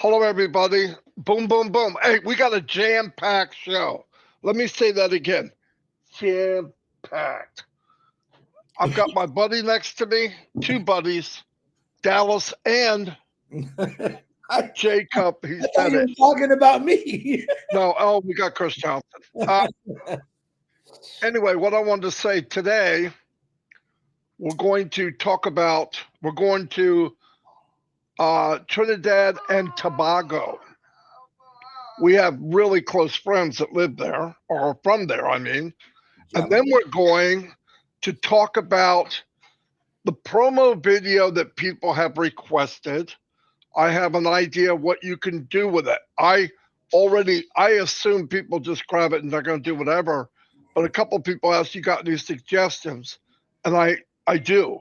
Hello, everybody. Boom, boom, boom. Hey, we got a jam-packed show. Let me say that again. Jam-packed. I've got my buddy next to me, two buddies, Dallas and Jacob. He I thought said you were it. talking about me. No, we got Chris Johnson. Anyway, what I wanted to say today, we're going to Trinidad and Tobago. We have really close friends that live there, or are from there, I mean. And then we're going to talk about the promo video that people have requested. I have an idea what you can do with it. I assume people just grab it and they're going to do whatever. But a couple of people asked, you got any suggestions? And I do.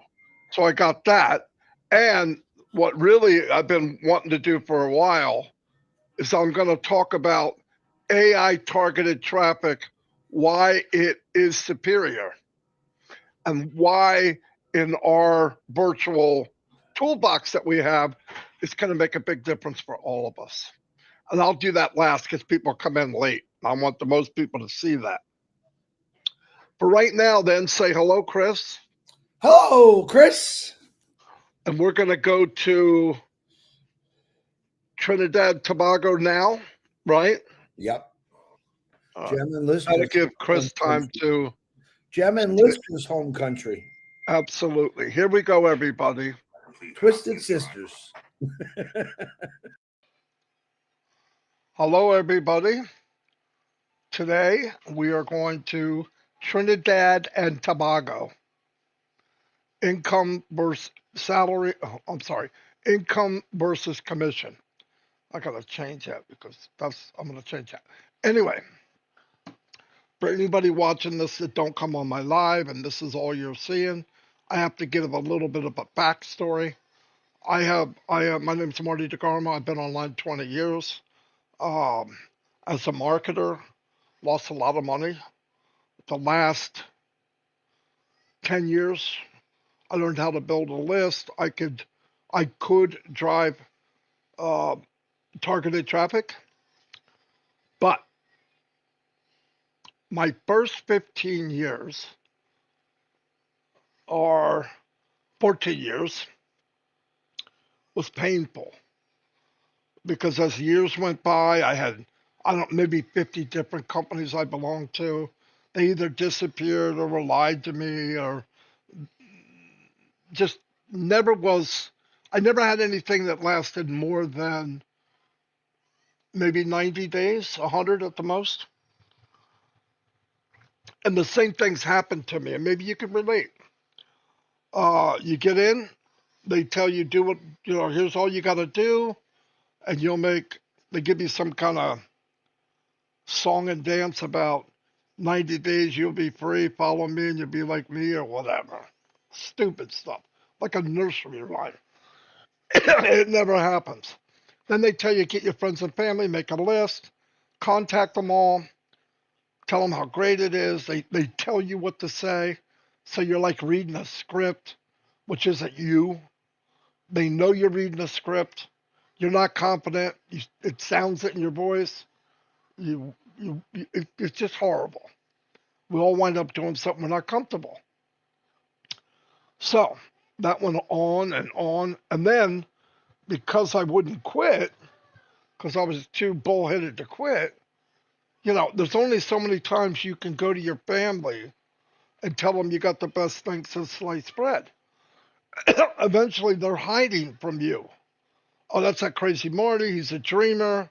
So I got that. And what really I've been wanting to do for a while is I'm going to talk about AI targeted traffic, why it is superior, and why in our virtual toolbox that we have, it's going to make a big difference for all of us. And I'll do that last because people come in late. I want the most people to see that. For right now, then, say hello, Chris. Hello, Chris. And we're going to go to Trinidad Tobago now, right? Yep. Gem and Lister's. Gotta give Chris time to. Gem and Lister's home country. Absolutely. Here we go, everybody. Twisted Sisters. Hello, everybody. Today, we are going to Trinidad and Tobago. Income versus salary. Oh, I'm sorry. Income versus commission. I gotta change that because I'm gonna change that. Anyway, for anybody watching this that don't come on my live and this is all you're seeing, I have to give a little bit of a backstory. My name's Marty DeGarmo. I've been online 20 years. As a marketer, lost a lot of money. The last 10 years, I learned how to build a list. I could drive targeted traffic, but my first 15 years or 14 years was painful because as years went by, I had, maybe 50 different companies I belonged to. They either disappeared or were lied to me or just I never had anything that lasted more than maybe 90 days, 100 at the most. And the same things happened to me, and maybe you can relate. You get in, they tell you do what, here's all you got to do, and they give you some kind of song and dance about 90 days, you'll be free, follow me, and you'll be like me, or whatever. Stupid stuff, like a nursery rhyme. It never happens. Then they tell you, get your friends and family, make a list, contact them all, tell them how great it is. They tell you what to say. So you're like reading a script, which isn't you. They know you're reading a script. You're not confident. It sounds it in your voice. It's just horrible. We all wind up doing something we're not comfortable. So that went on and on. And then because I wouldn't quit, because I was too bullheaded to quit, there's only so many times you can go to your family and tell them you got the best thing since sliced bread. Eventually, they're hiding from you. Oh, that's that crazy Marty. He's a dreamer.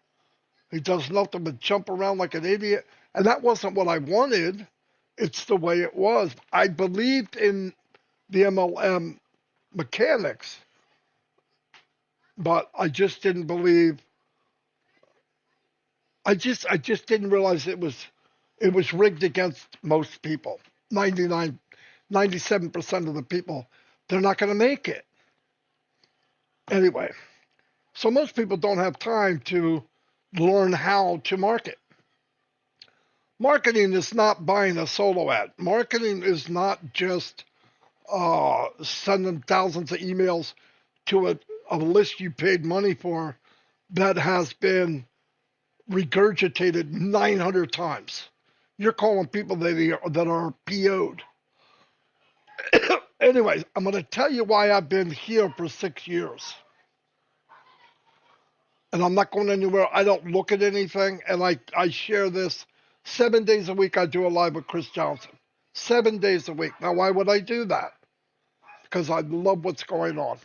He does nothing but jump around like an idiot. And that wasn't what I wanted. It's the way it was. I believed in the MLM mechanics, but I just didn't believe. I just didn't realize it was rigged against most people. 97% of the people, they're not going to make it. Anyway, so most people don't have time to learn how to market. Marketing is not buying a solo ad. Marketing is not just sending thousands of emails to a list you paid money for that has been regurgitated 900 times. You're calling people that are PO'd. Anyways, I'm going to tell you why I've been here for 6 years. And I'm not going anywhere. I don't look at anything. And I share this 7 days a week. I do a live with Chris Johnson. 7 days a week. Now, why would I do that? Because I love what's going on.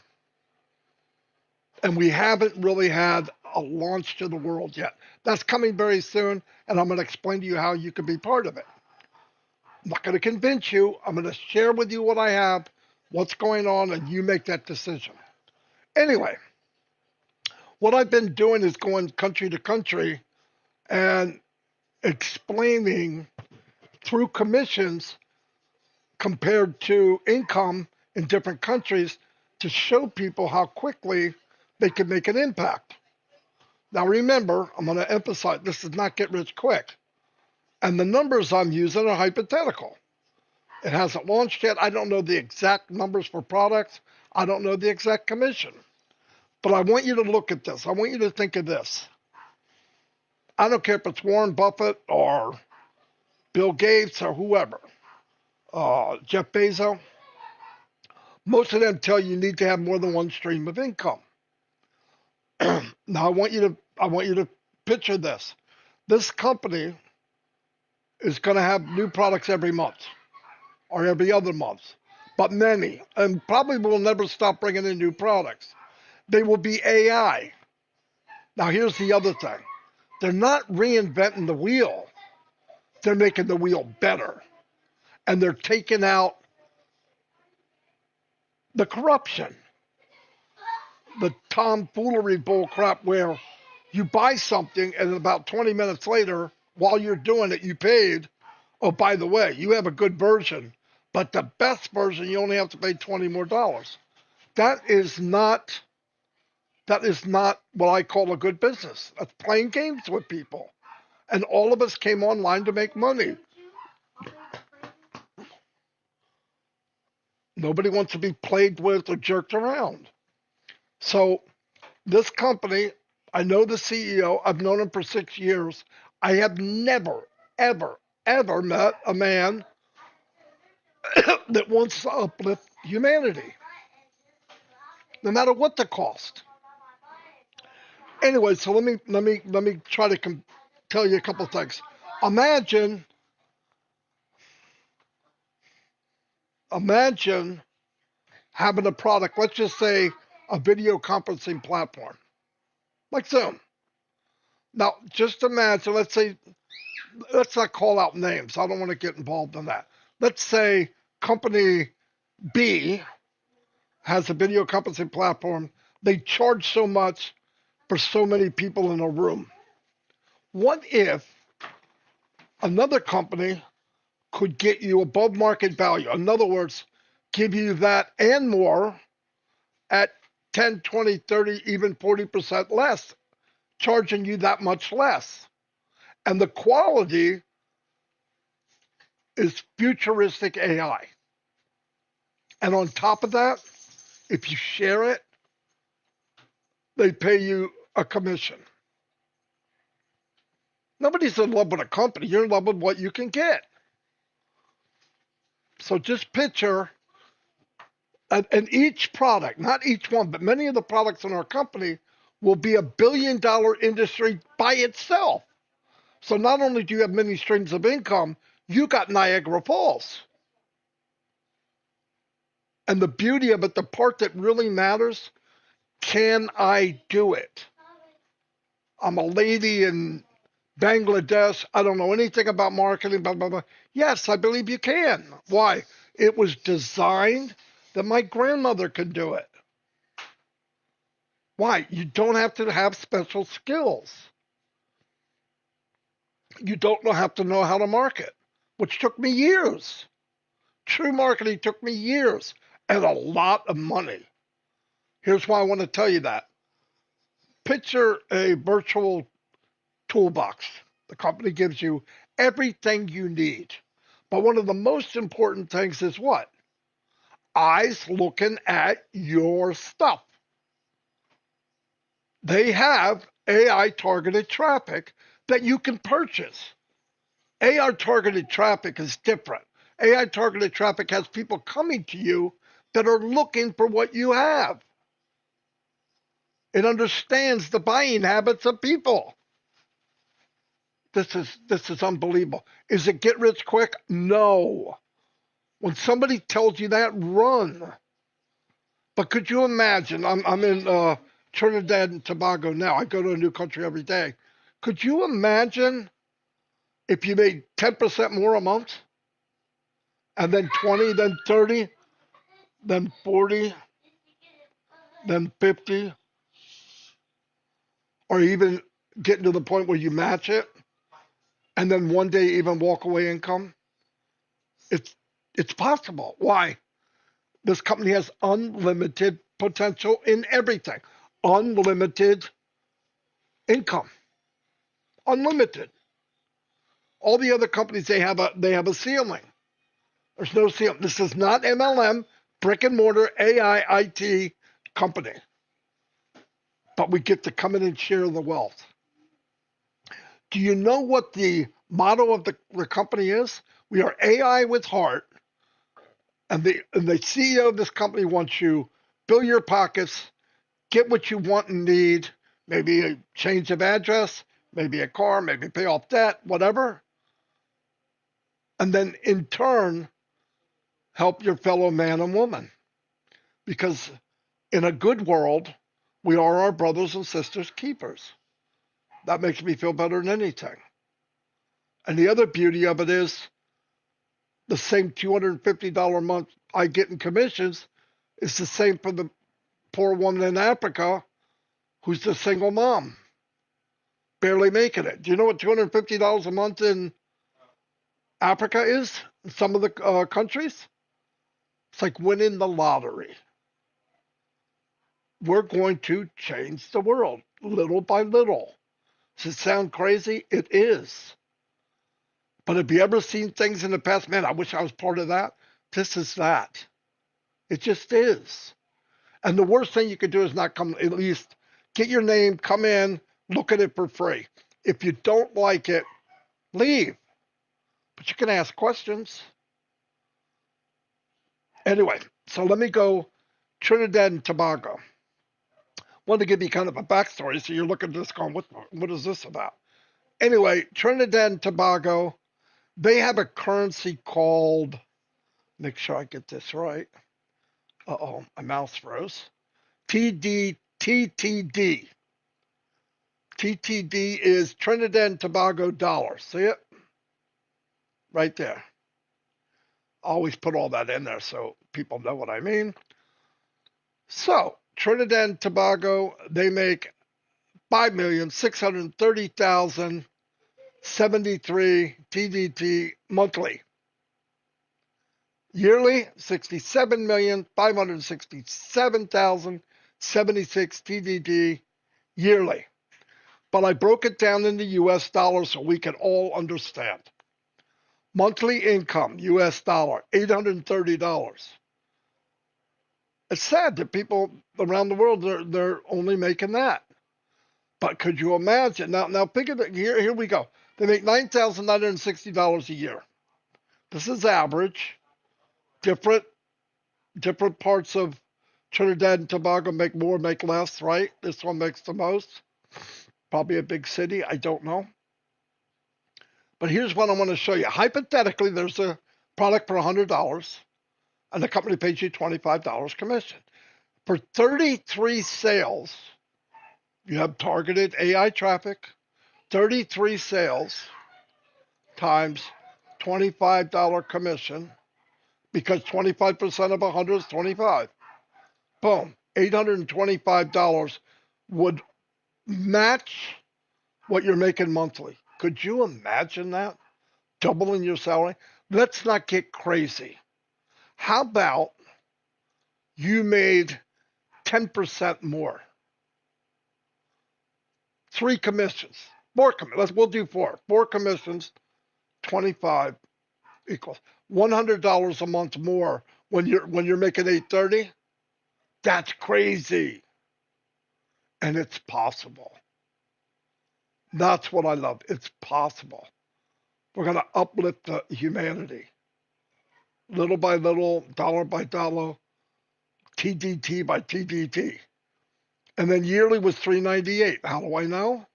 And we haven't really had a launch to the world yet. That's coming very soon. And I'm going to explain to you how you can be part of it. I'm not going to convince you. I'm going to share with you what I have, what's going on, and you make that decision. Anyway, what I've been doing is going country to country and explaining through commissions compared to income in different countries to show people how quickly they can make an impact. Now remember, I'm going to emphasize this is not get rich quick. And the numbers I'm using are hypothetical. It hasn't launched yet. I don't know the exact numbers for products. I don't know the exact commission. But I want you to look at this. I want you to think of this. I don't care if it's Warren Buffett or Bill Gates or whoever, Jeff Bezos. Most of them tell you need to have more than one stream of income. Now I want you to picture this. This company is going to have new products every month or every other month, but many, and probably will never stop bringing in new products. They will be AI. Now here's the other thing. They're not reinventing the wheel. They're making the wheel better. And they're taking out the corruption, the tomfoolery bull crap where you buy something and about 20 minutes later, while you're doing it, you paid. Oh, by the way, you have a good version, but the best version, you only have to pay $20 more. That is not what I call a good business. That's playing games with people. And all of us came online to make money. Nobody wants to be played with or jerked around. So this company, I know the CEO. I've known him for 6 years. I have never, ever, ever met a man that wants to uplift humanity, no matter what the cost. Anyway, so let me try to tell you a couple of things. Imagine having a product, let's just say a video conferencing platform like Zoom. Now, just imagine, let's not call out names. I don't want to get involved in that. Let's say company B has a video conferencing platform. They charge so much for so many people in a room. What if another company could get you above market value? In other words, give you that and more at 10, 20, 30, even 40% less, charging you that much less. And the quality is futuristic AI. And on top of that, if you share it, they pay you a commission. Nobody's in love with a company. You're in love with what you can get. So just picture, and each product, not each one, but many of the products in our company will be $1 billion industry by itself. So not only do you have many streams of income, you got Niagara Falls. And the beauty of it, the part that really matters, can I do it? I'm a lady in Bangladesh. I don't know anything about marketing, blah, blah, blah. Yes, I believe you can. Why? It was designed that my grandmother could do it. Why? You don't have to have special skills. You don't have to know how to market, which took me years. True marketing took me years and a lot of money. Here's why I want to tell you that. Picture a virtual toolbox. The company gives you everything you need. But one of the most important things is what? Eyes looking at your stuff. They have AI targeted traffic that you can purchase. AI targeted traffic is different. AI targeted traffic has people coming to you that are looking for what you have. It understands the buying habits of people. This is unbelievable. Is it get rich quick? No. When somebody tells you that, run. But could you imagine? I'm in Trinidad and Tobago now. I go to a new country every day. Could you imagine if you made 10% more a month, and then 20, then 30, then 40, then 50, or even getting to the point where you match it, and then one day even walk away income? It's possible. Why? This company has unlimited potential in everything. Unlimited income. Unlimited. All the other companies, they have a ceiling. There's no ceiling. This is not MLM, brick and mortar AI IT company. But we get to come in and share the wealth. Do you know what the motto of the company is? We are AI with heart. And the CEO of this company wants you fill your pockets, get what you want and need, maybe a change of address, maybe a car, maybe pay off debt, whatever. And then in turn, help your fellow man and woman. Because in a good world, we are our brothers and sisters' keepers. That makes me feel better than anything. And the other beauty of it is the same $250 a month I get in commissions is the same for the poor woman in Africa who's the single mom, barely making it. Do you know what $250 a month in Africa is? In some of the countries? It's like winning the lottery. We're going to change the world little by little. Does it sound crazy? It is. But have you ever seen things in the past? Man, I wish I was part of that. This is that. It just is. And the worst thing you could do is not come, at least get your name, come in, look at it for free. If you don't like it, leave. But you can ask questions. Anyway, so let me go Trinidad and Tobago. Want to give you kind of a backstory, so you're looking at this going, what is this about? Anyway, Trinidad and Tobago, they have a currency called, make sure I get this right. Uh-oh, my mouse froze. TTD. TTD is Trinidad and Tobago dollar. See it? Right there. I always put all that in there so people know what I mean. So, Trinidad and Tobago, they make 5,630,073 TDT monthly. Yearly, 67,567,076 TDT yearly. But I broke it down into US dollars so we can all understand. Monthly income, US dollar, $830. It's sad that people around the world, they're only making that. But could you imagine? Now think of it. Here we go. They make $9,960 a year. This is average. Different parts of Trinidad and Tobago make more, make less, right? This one makes the most. Probably a big city. I don't know. But here's what I want to show you. Hypothetically, there's a product for $100, and the company pays you $25 commission. For 33 sales, you have targeted AI traffic, 33 sales times $25 commission, because 25% of 100 is 25. Boom, $825 would match what you're making monthly. Could you imagine that? Doubling your salary? Let's not get crazy. How about you made 10% more? 3 commissions. We'll do 4. 4 commissions, 25 equals $100 a month more when you're making $830. That's crazy. and it's possible. That's what I love. It's possible. We're going to uplift the humanity little by little, dollar by dollar, TDT by TDT. And then yearly was 398. How do I know?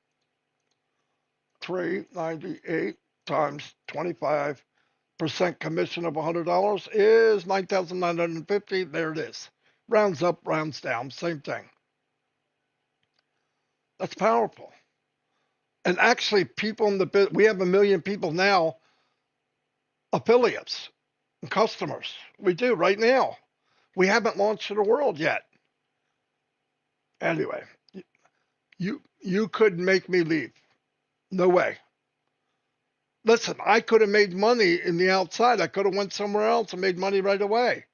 398 times 25% commission of $100 is 9,950. There it is. Rounds up, rounds down, same thing. That's powerful. And actually, people in the we have 1 million people now, affiliates and customers. We do right now. We haven't launched to the world yet. Anyway, you couldn't make me leave. No way. Listen, I could have made money in the outside. I could have went somewhere else and made money right away.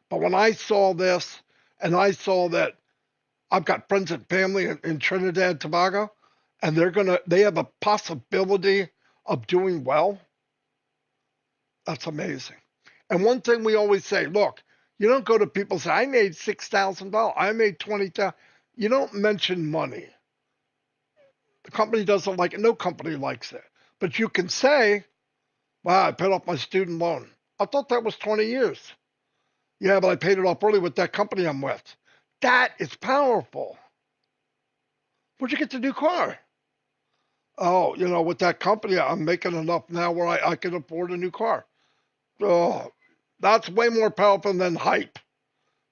But when I saw this, and I saw that I've got friends and family in Trinidad and Tobago, and they have a possibility of doing well. That's amazing. And one thing we always say, look, you don't go to people and say, I made $6,000. I made $20,000. You don't mention money. The company doesn't like it. No company likes it. But you can say, wow, I paid off my student loan. I thought that was 20 years. Yeah, but I paid it off early with that company I'm with. That is powerful. Where'd you get the new car? Oh, with that company, I'm making enough now where I can afford a new car. Oh, that's way more powerful than hype.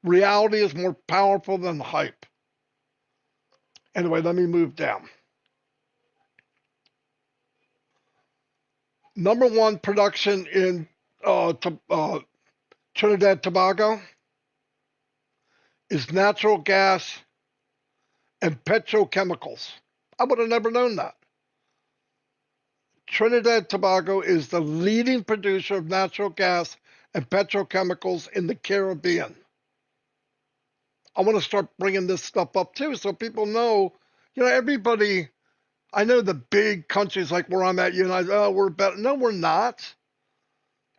Reality is more powerful than hype. Anyway, let me move down. Number one production in Trinidad Tobago is natural gas and petrochemicals. I would have never known that. Trinidad Tobago is the leading producer of natural gas and petrochemicals in the Caribbean. I want to start bringing this stuff up too, so people know, everybody, I know the big countries like where I'm at, we're better. No, we're not.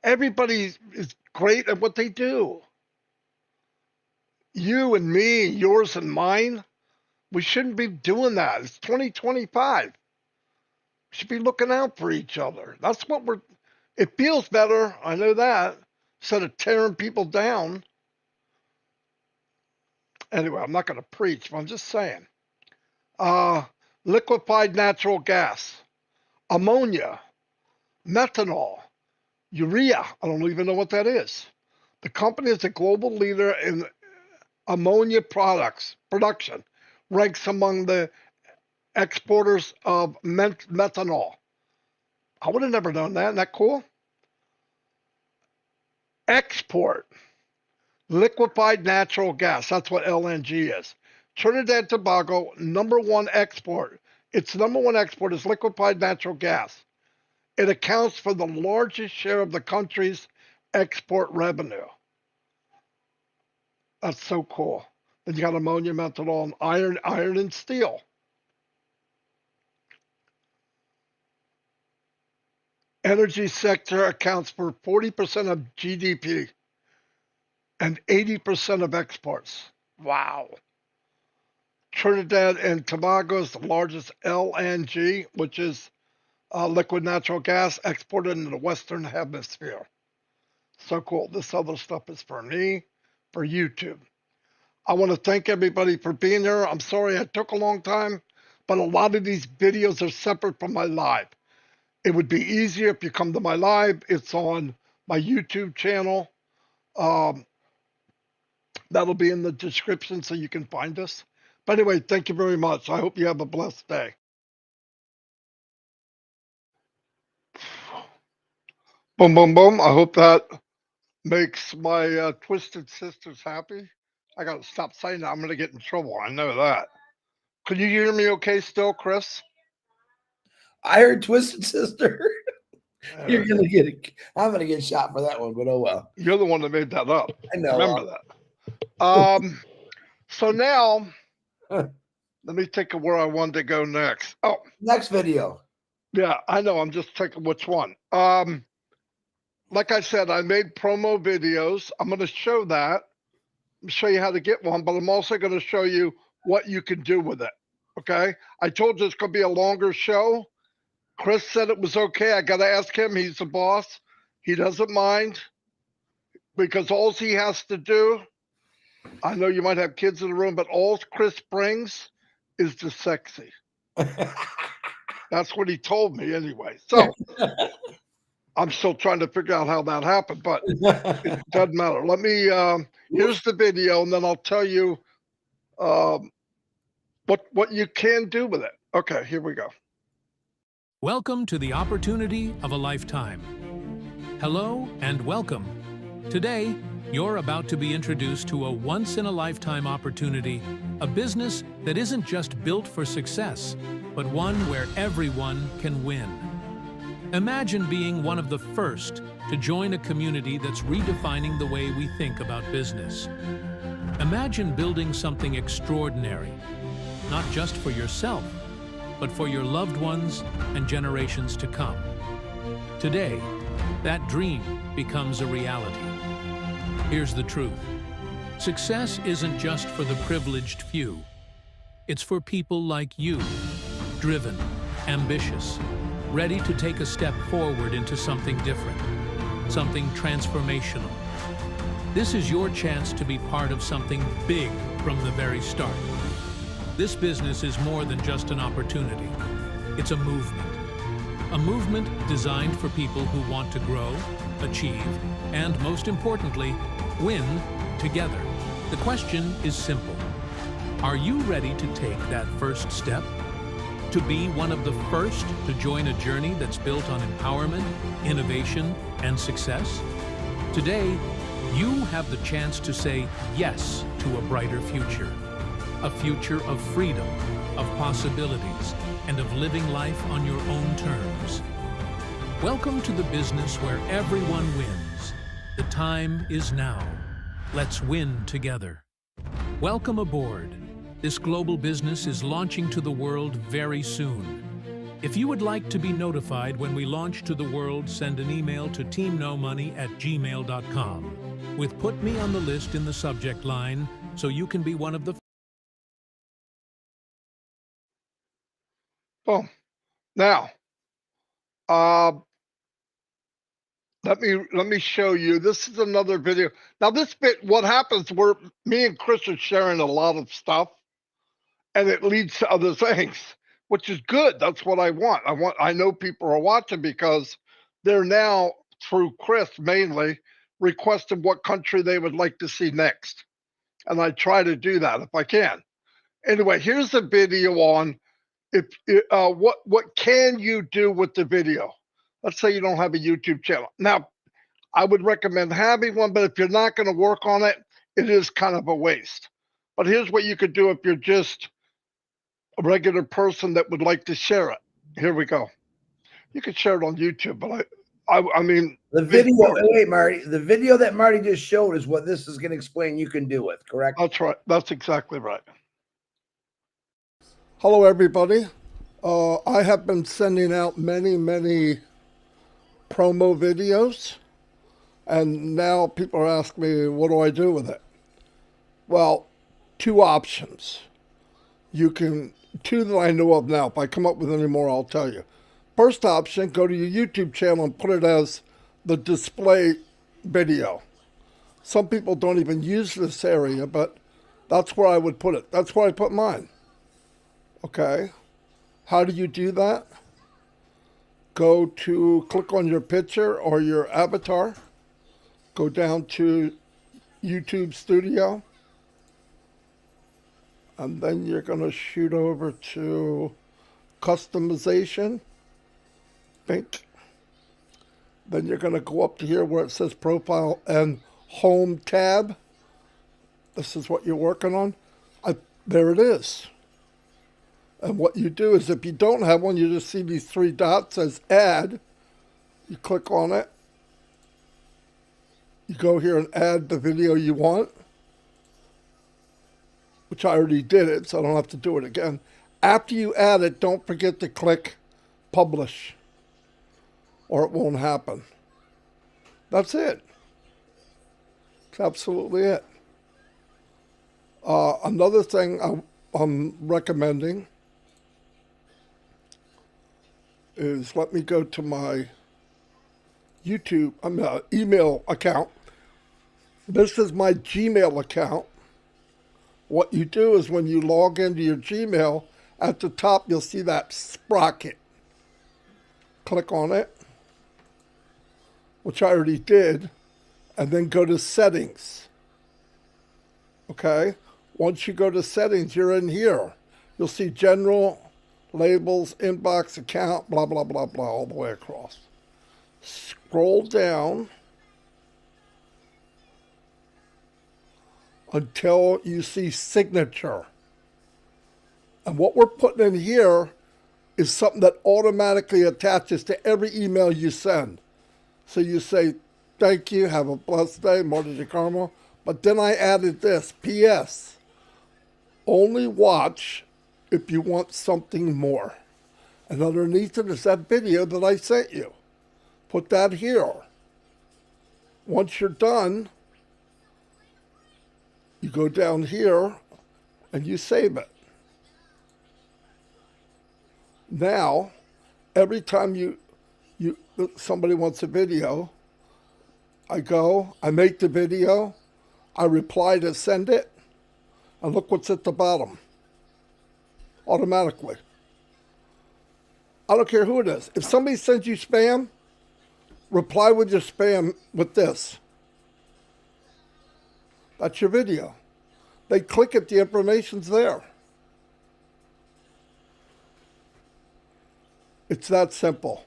Everybody is great at what they do. You and me, yours and mine, we shouldn't be doing that. It's 2025. We should be looking out for each other. That's what it feels better, I know that, instead of tearing people down. Anyway, I'm not going to preach, but I'm just saying. Liquefied natural gas, ammonia, methanol, urea. I don't even know what that is. The company is a global leader in ammonia production, ranks among the exporters of methanol. I would have never known that. Isn't that cool? Export liquefied natural gas. That's what LNG is. Trinidad Tobago, number one export. Its number one export is liquefied natural gas. It accounts for the largest share of the country's export revenue. That's so cool. Then you got ammonia, methanol, and iron and steel. Energy sector accounts for 40% of GDP and 80% of exports. Wow. Trinidad and Tobago is the largest LNG, which is liquid natural gas exported into the Western Hemisphere. So cool. This other stuff is for me, for YouTube. I want to thank everybody for being here. I'm sorry it took a long time, but a lot of these videos are separate from my live. It would be easier if you come to my live. It's on my YouTube channel. That'll be in the description so you can find us. But anyway, thank you very much. I hope you have a blessed day. Boom, boom, boom. I hope that makes my twisted sisters happy. I got to stop saying that. I'm going to get in trouble. I know that. Can you hear me okay still, Chris? I heard Twisted Sister. I'm gonna get shot for that one, but oh well. You're the one that made that up. I know. Remember that. So now, let me think of where I wanted to go next. Oh, next video. Yeah, I know. I'm just checking which one. Like I said, I made promo videos. I'm going to show that. Show you how to get one, but I'm also going to show you what you can do with it. Okay. I told you it's going to be a longer show. Chris said it was okay. I got to ask him. He's the boss. He doesn't mind because all he has to do, I know you might have kids in the room, but all Chris brings is the sexy. That's what he told me anyway. So I'm still trying to figure out how that happened, but it doesn't matter. Let me, here's the video, and then I'll tell you what you can do with it. Okay, here we go. Welcome to the opportunity of a lifetime. Hello and welcome. Today, you're about to be introduced to a once-in-a-lifetime opportunity, a business that isn't just built for success, but one where everyone can win. Imagine being one of the first to join a community that's redefining the way we think about business. Imagine building something extraordinary, not just for yourself, but for your loved ones and generations to come. Today, that dream becomes a reality. Here's the truth. Success isn't just for the privileged few. It's for people like you, driven, ambitious, ready to take a step forward into something different, something transformational. This is your chance to be part of something big from the very start. This business is more than just an opportunity. It's a movement designed for people who want to grow, achieve, and most importantly, win together. The question is simple. Are you ready to take that first step? To be one of the first to join a journey that's built on empowerment, innovation, and success? Today, you have the chance to say yes to a brighter future. A future of freedom, of possibilities, and of living life on your own terms. Welcome to the business where everyone wins. The time is now. Let's win together. Welcome aboard. This global business is launching to the world very soon. If you would like to be notified when we launch to the world, send an email to teamnomoney@gmail.com with "Put me on the list" in the subject line so you can be one of the Boom. Now, let me show you. This is another video. Now, this bit, what happens, me and Chris are sharing a lot of stuff, and it leads to other things, which is good. That's what I want. I know people are watching because they're now, through Chris mainly, requesting what country they would like to see next. And I try to do that if I can. Anyway, here's a video on what can you do with the video. Let's say you don't have a YouTube channel. Now, I would recommend having one, but if you're not going to work on it, it is kind of a waste. But here's what you could do if you're just a regular person that would like to share it. Here we go. You could share it on YouTube, but I mean, the video. Wait, Marty. The video that Marty just showed is what this is going to explain. You can do with, correct? That's right. That's exactly right. Hello, everybody. I have been sending out many promo videos, and now people are asking me, what do I do with it? Well, two options. Two that I know of now. If I come up with any more, I'll tell you. First option, go to your YouTube channel and put it as the display video. Some people don't even use this area, but that's where I would put it. That's where I put mine. Okay. How do you do that? Click on your picture or your avatar. Go down to YouTube Studio. And then you're going to shoot over to customization. Bink. Then you're going to go up to here where it says profile and home tab. This is what you're working on. There it is. And what you do is if you don't have one, you just see these three dots as add. You click on it. You go here and add the video you want, which I already did it, so I don't have to do it again. After you add it, don't forget to click publish, or it won't happen. That's it. That's absolutely it. Another thing I'm recommending is, let me go to my YouTube, email account. This is my Gmail account. What you do is when you log into your Gmail, at the top you'll see that sprocket. Click on it, which I already did, and then go to settings. Okay? Once you go to settings, you're in here. You'll see general, labels, inbox, account, blah, blah, blah, blah, all the way across. Scroll down until you see signature. And what we're putting in here is something that automatically attaches to every email you send. So you say, thank you, have a blessed day, Marty DeCarmo. But then I added this, P.S. Only watch if you want something more. And underneath it is that video that I sent you. Put that here. Once you're done, you go down here and you save it. Now, every time somebody wants a video, I make the video, I reply to send it, and look what's at the bottom. Automatically. I don't care who it is. If somebody sends you spam, reply with your spam with this. That's your video. They click it, the information's there. It's that simple.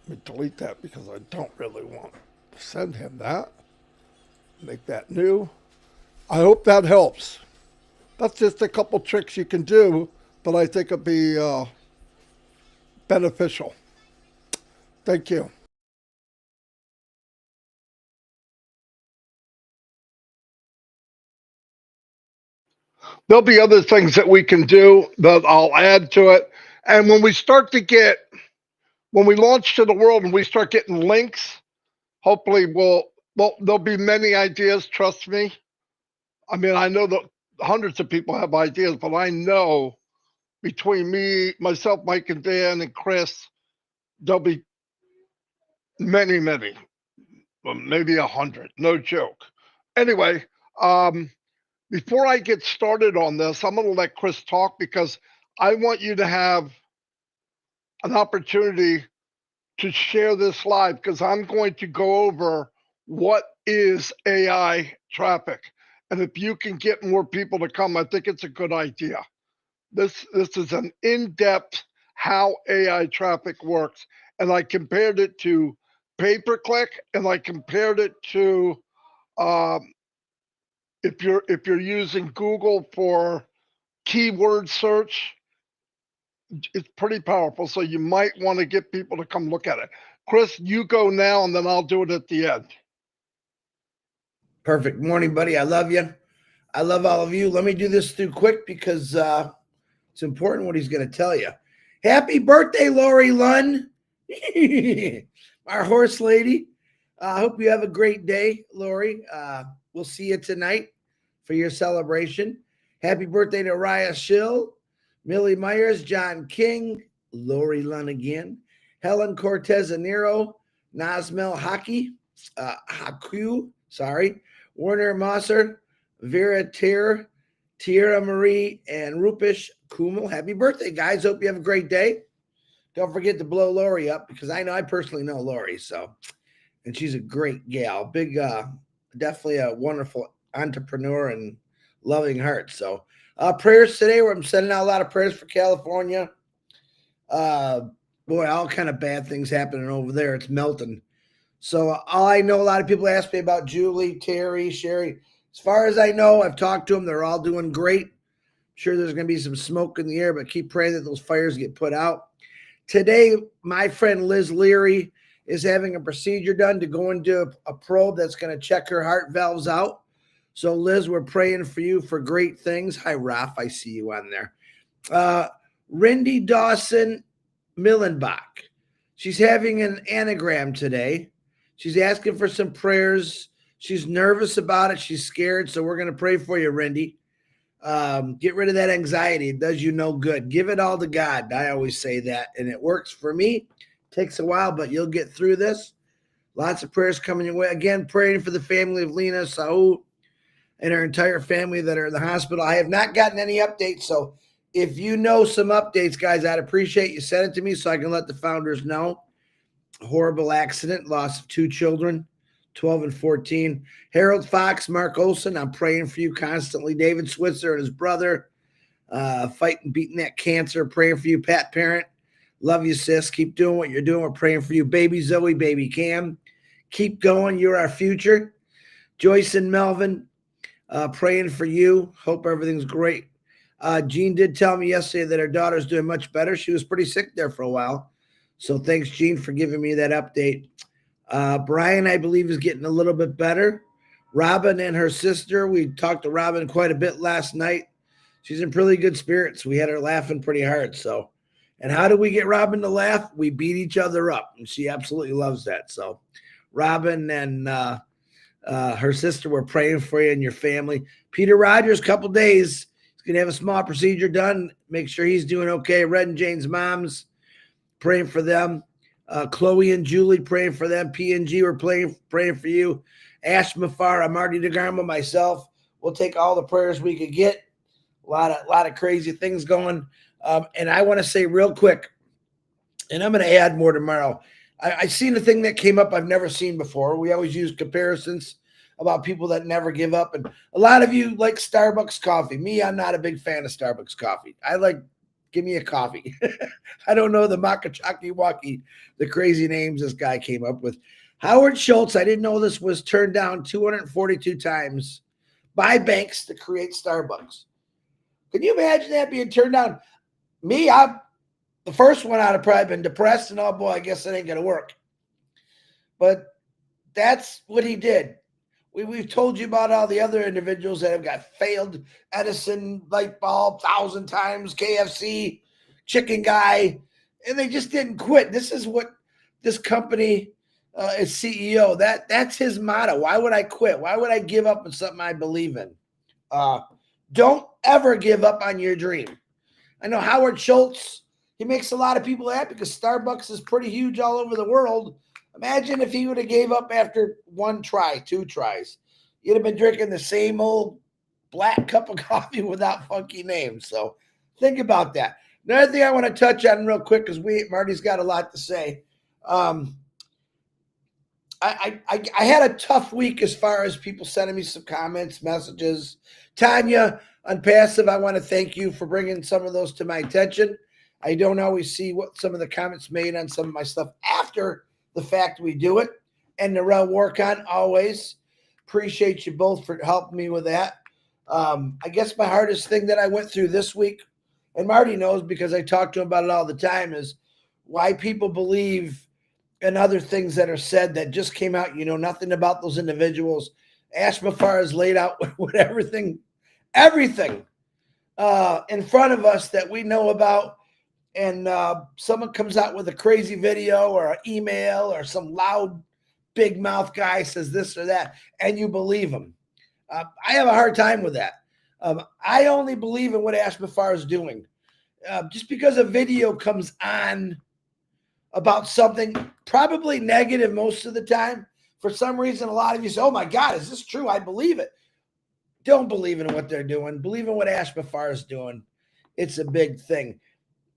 Let me delete that because I don't really want to send him that. Make that new. I hope that helps. That's just a couple tricks you can do that I think would be beneficial. Thank you. There'll be other things that we can do that I'll add to it. And when we launch to the world and we start getting links, hopefully there'll be many ideas, trust me. I mean, I know that hundreds of people have ideas, but I know between me, myself, Mike, and Dan, and Chris, there'll be many, maybe 100, no joke. Anyway, before I get started on this, I'm going to let Chris talk because I want you to have an opportunity to share this live because I'm going to go over what is AI traffic. And if you can get more people to come, I think it's a good idea. This is an in-depth how AI traffic works. And I compared it to pay-per-click, and I compared it to if you're using Google for keyword search, it's pretty powerful. So you might want to get people to come look at it. Chris, you go now, and then I'll do it at the end. Perfect. Morning, buddy. I love you. I love all of you. Let me do this through quick because it's important what he's going to tell you. Happy birthday, Lori Lunn, our horse lady. I hope you have a great day, Lori. We'll see you tonight for your celebration. Happy birthday to Raya Schill, Millie Myers, John King, Lori Lunn again, Helen Cortez Aniro, Nazmel Haku, Werner Mosser, Vera Tierra Marie, and Rupesh Kumal. Happy birthday, guys. Hope you have a great day. Don't forget to blow Lori up because I personally know Lori, and she's a great gal. Big, definitely a wonderful entrepreneur and loving heart. So prayers today where I'm sending out a lot of prayers for California. Boy, all kind of bad things happening over there. It's melting. So all I know, a lot of people ask me about Julie, Terry, Sherry. As far as I know, I've talked to them. They're all doing great. I'm sure there's going to be some smoke in the air, but keep praying that those fires get put out. Today, my friend Liz Leary is having a procedure done to go into a probe that's going to check her heart valves out. So, Liz, we're praying for you for great things. Hi, Ralph. I see you on there. Rindy Dawson Millenbach. She's having an anagram today. She's asking for some prayers. She's nervous about it. She's scared. So we're going to pray for you, Rindy. Get rid of that anxiety. It does you no good. Give it all to God. I always say that, and it works for me. Takes a while, but you'll get through this. Lots of prayers coming your way. Again, praying for the family of Lena, Saul, and her entire family that are in the hospital. I have not gotten any updates, so if you know some updates, guys, I'd appreciate you send it to me so I can let the founders know. Horrible accident, loss of 2 children, 12 and 14. Harold Fox, Mark Olson, I'm praying for you constantly. David Switzer and his brother, fighting, beating that cancer. Praying for you, Pat Parent. Love you, sis. Keep doing what you're doing. We're praying for you, baby Zoe, baby Cam. Keep going. You're our future. Joyce and Melvin, praying for you. Hope everything's great. Jean did tell me yesterday that her daughter's doing much better. She was pretty sick there for a while. So thanks, Jean, for giving me that update. Brian, I believe, is getting a little bit better. Robin and her sister, we talked to Robin quite a bit last night. She's in pretty good spirits. We had her laughing pretty hard. So, and how do we get Robin to laugh? We beat each other up, and she absolutely loves that. So Robin and her sister were praying for you and your family. Peter Rogers, couple days. He's going to have a small procedure done. Make sure he's doing okay. Red and Jane's moms, praying for them. Chloe and Julie, praying for them. P&G, we're praying for you. Ash Mafara, Marty DeGarmo, myself. We'll take all the prayers we could get. A lot of crazy things going. And I want to say real quick, and I'm going to add more tomorrow. I seen a thing that came up I've never seen before. We always use comparisons about people that never give up. And a lot of you like Starbucks coffee. Me, I'm not a big fan of Starbucks coffee. I like, give me a coffee. I don't know the Makachaki Waki, the crazy names this guy came up with. Howard Schultz, I didn't know this, was turned down 242 times by banks to create Starbucks. Can you imagine that being turned down? Me, I'm the first one. I'd have probably been depressed and, oh boy, I guess it ain't going to work. But that's what he did. We've told you about all the other individuals that have got failed. Edison, light bulb, 1,000 times, KFC, chicken guy, and they just didn't quit. This is what this company is CEO. That's his motto. Why would I quit? Why would I give up on something I believe in? Don't ever give up on your dream. I know Howard Schultz, he makes a lot of people happy because Starbucks is pretty huge all over the world. Imagine if he would have gave up after 1 try, 2 tries. You'd have been drinking the same old black cup of coffee without funky names. So think about that. Another thing I want to touch on real quick, because Marty's got a lot to say. I had a tough week as far as people sending me some comments, messages. Tanya, Unpassive, I want to thank you for bringing some of those to my attention. I don't always see what some of the comments made on some of my stuff after the fact we do it. And Narelle Warcon, always appreciate you both for helping me with that. I guess my hardest thing that I went through this week, and Marty knows because I talk to him about it all the time, is why people believe in other things that are said that just came out. You know nothing about those individuals. Ash Mafar has laid out with everything in front of us that we know about. And someone comes out with a crazy video or an email or some loud big mouth guy says this or that, and you believe him. I have a hard time with that. I only believe in what Ash Mafar is doing. Just because a video comes on about something probably negative most of the time, for some reason, a lot of you say, oh my God, is this true? I believe it. Don't believe in what they're doing. Believe in what Ash Mafar is doing. It's a big thing.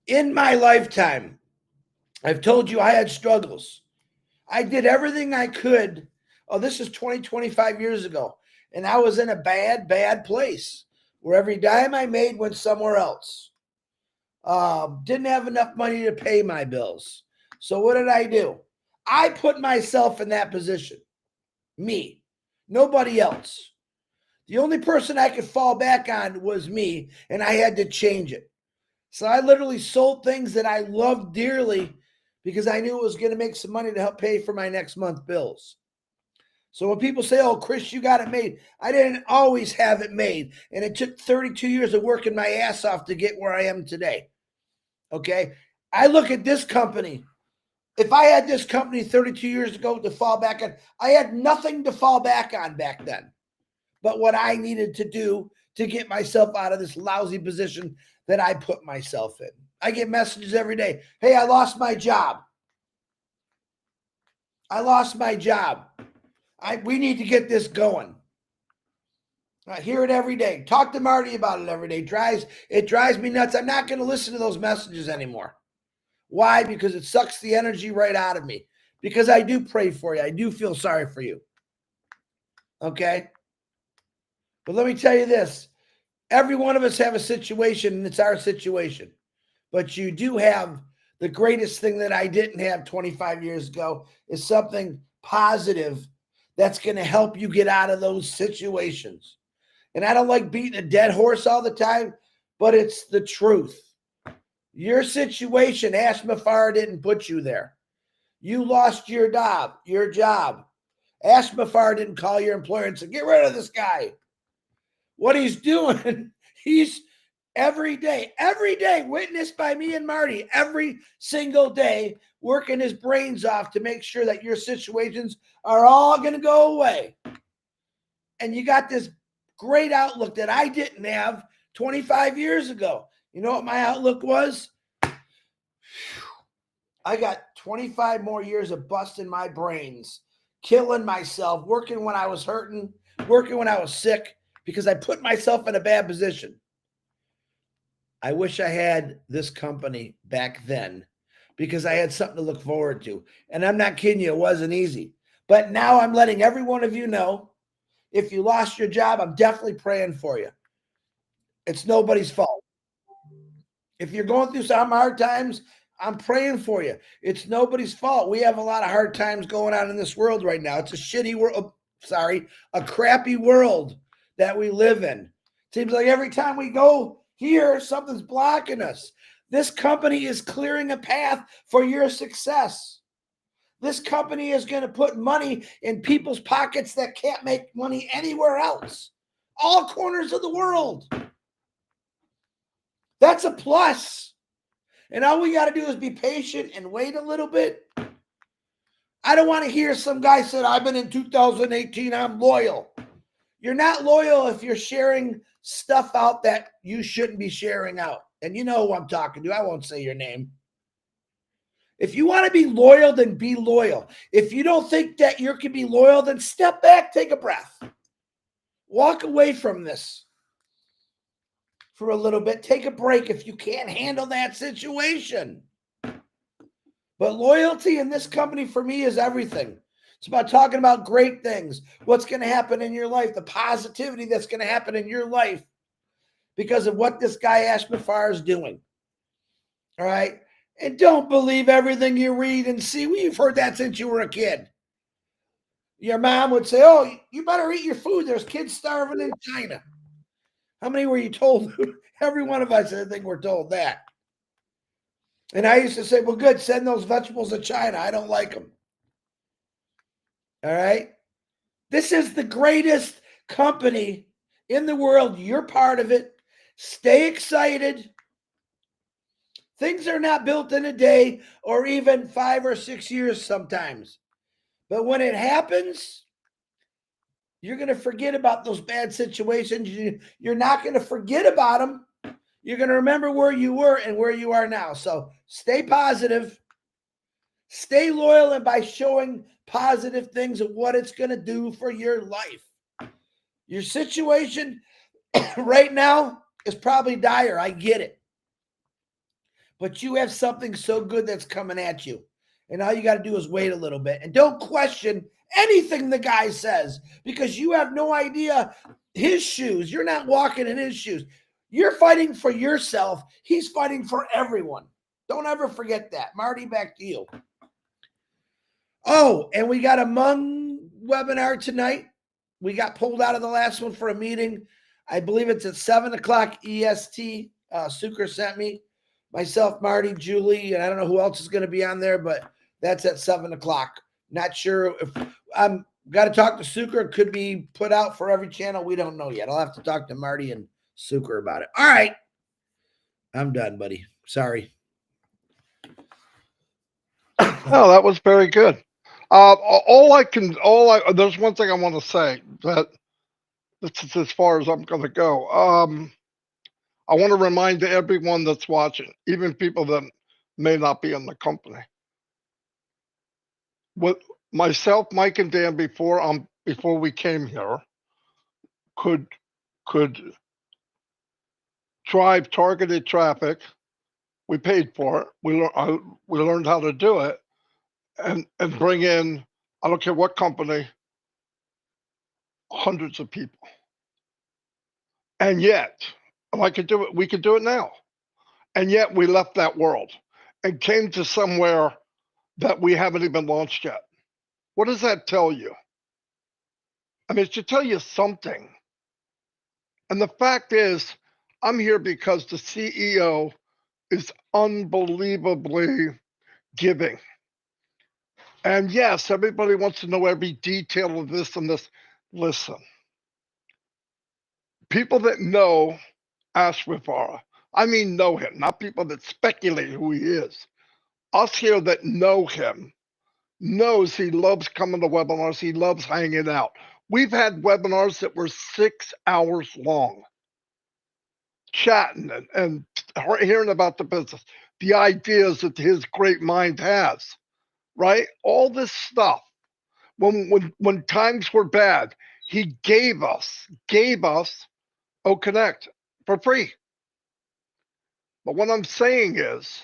In my lifetime, I've told you I had struggles. I did everything I could. Oh, this is 25 years ago. And I was in a bad place where every dime I made went somewhere else. Didn't have enough money to pay my bills. So what did I do? I put myself in that position. Me. Nobody else. The only person I could fall back on was me, and I had to change it. So I literally sold things that I loved dearly because I knew it was going to make some money to help pay for my next month bills. So when people say, oh, Chris, you got it made, I didn't always have it made. And it took 32 years of working my ass off to get where I am today. Okay? I look at this company. If I had this company 32 years ago to fall back on, I had nothing to fall back on back then. But what I needed to do to get myself out of this lousy position that I put myself in. I get messages every day. Hey, I lost my job. I lost my job. We need to get this going. I hear it every day. Talk to Marty about it every day. It drives me nuts. I'm not going to listen to those messages anymore. Why? Because it sucks the energy right out of me. Because I do pray for you. I do feel sorry for you. Okay? But let me tell you this. Every one of us have a situation, and it's our situation. But you do have the greatest thing that I didn't have 25 years ago is something positive that's going to help you get out of those situations. And I don't like beating a dead horse all the time, but it's the truth. Your situation, Ash Mafar didn't put you there. You lost your job. Ash Mafar didn't call your employer and say, get rid of this guy. What he's doing, he's every day, witnessed by me and Marty, every single day, working his brains off to make sure that your situations are all going to go away. And you got this great outlook that I didn't have 25 years ago. You know what my outlook was? I got 25 more years of busting my brains, killing myself, working when I was hurting, working when I was sick, because I put myself in a bad position. I wish I had this company back then because I had something to look forward to. And I'm not kidding you, it wasn't easy. But now I'm letting every one of you know, if you lost your job, I'm definitely praying for you. It's nobody's fault. If you're going through some hard times, I'm praying for you. It's nobody's fault. We have a lot of hard times going on in this world right now. It's a shitty world. A crappy world that we live in. Seems like every time we go here, something's blocking us. This company is clearing a path for your success. This company is going to put money in people's pockets that can't make money anywhere else. All corners of the world. That's a plus. And all we got to do is be patient and wait a little bit. I don't want to hear some guy said, I've been in 2018, I'm loyal. You're not loyal if you're sharing stuff out that you shouldn't be sharing out. And you know who I'm talking to. I won't say your name. If you want to be loyal, then be loyal. If you don't think that you can be loyal, then step back, take a breath. Walk away from this for a little bit. Take a break if you can't handle that situation. But loyalty in this company for me is everything. It's about talking about great things, what's going to happen in your life, the positivity that's going to happen in your life because of what this guy Ash Mafar is doing. All right? And don't believe everything you read and see. You've heard that since you were a kid. Your mom would say, oh, you better eat your food. There's kids starving in China. How many were you told? Every one of us, I think, were told that. And I used to say, well, good, send those vegetables to China. I don't like them. All right? This is the greatest company in the world. You're part of it. Stay excited. Things are not built in a day or even 5 or 6 years sometimes. But when it happens, you're going to forget about those bad situations. You're not going to forget about them. You're going to remember where you were and where you are now. So stay positive. Stay loyal, and by showing positive things of what it's going to do for your life. Your situation right now is probably dire. I get it. But you have something so good that's coming at you. And all you got to do is wait a little bit. And don't question anything the guy says because you have no idea his shoes. You're not walking in his shoes. You're fighting for yourself. He's fighting for everyone. Don't ever forget that. Marty, back to you. Oh, and we got a Hmong webinar tonight. We got pulled out of the last one for a meeting. I believe it's at 7 o'clock EST. Sucre sent me. Myself, Marty, Julie, and I don't know who else is going to be on there, but that's at 7 o'clock. Not sure if I'm got to talk to Sucre. It could be put out for every channel. We don't know yet. I'll have to talk to Marty and Sucre about it. All right. I'm done, buddy. Sorry. No, that was very good. There's one thing I want to say that This is as far as I'm going to go. I want to remind everyone that's watching, even people that may not be in the company, what myself, Mike, and Dan before we came here could drive targeted traffic. We paid for it. We learned how to do it, and bring in, I don't care what company, hundreds of people. And yet, if I could do it, we could do it now. And yet we left that world and came to somewhere that we haven't even launched yet. What does that tell you? I mean, it should tell you something. And the fact is, I'm here because the CEO is unbelievably giving. And yes, everybody wants to know every detail of this and this. Listen, people that know Ash Rivara, I mean know him, not people that speculate who he is. Us here that know him knows he loves coming to webinars. He loves hanging out. We've had webinars that were 6 hours long, chatting and hearing about the business, the ideas that his great mind has, right? All this stuff. When times were bad, he gave us Connect for free. But what I'm saying is,